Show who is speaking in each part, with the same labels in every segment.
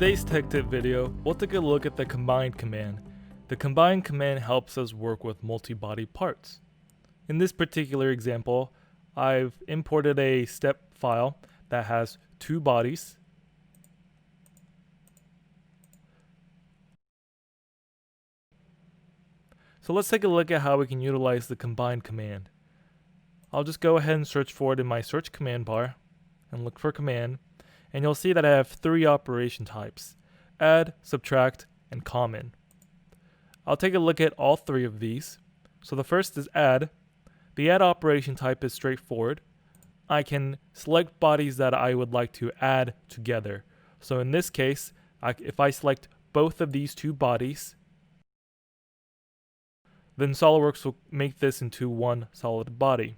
Speaker 1: today's tech tip video, we'll take a look at the combine command. The combine command helps us work with multi-body parts. In this particular example, I've imported a step file that has two bodies. So let's take a look at how we can utilize the combine command. I'll just go ahead and search for it in my search command bar and look for command, and you'll see that I have three operation types: add, subtract, and common. I'll take a look at all three of these. So the first is add. The add operation type is straightforward. I can select bodies that I would like to add together. So in this case, if I select both of these two bodies, then SOLIDWORKS will make this into one solid body.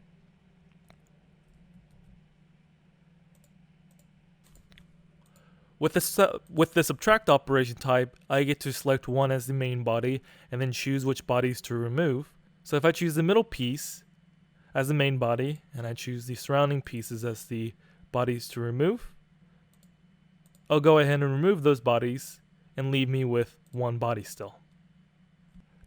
Speaker 1: With the subtract operation type, I get to select one as the main body and then choose which bodies to remove. So if I choose the middle piece as the main body and I choose the surrounding pieces as the bodies to remove, I'll go ahead and remove those bodies and leave me with one body still.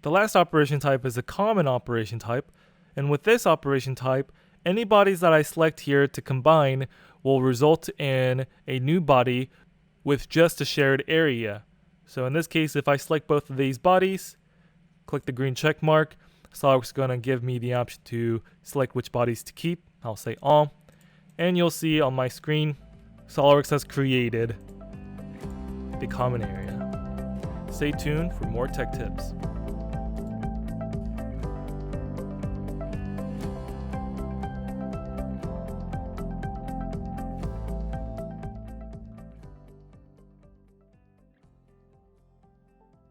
Speaker 1: The last operation type is a common operation type, and with this operation type, any bodies that I select here to combine will result in a new body with just a shared area. So in this case, if I select both of these bodies, click the green check mark, SOLIDWORKS is going to give me the option to select which bodies to keep. I'll say all, and you'll see on my screen, SOLIDWORKS has created the common area. Stay tuned for more tech tips.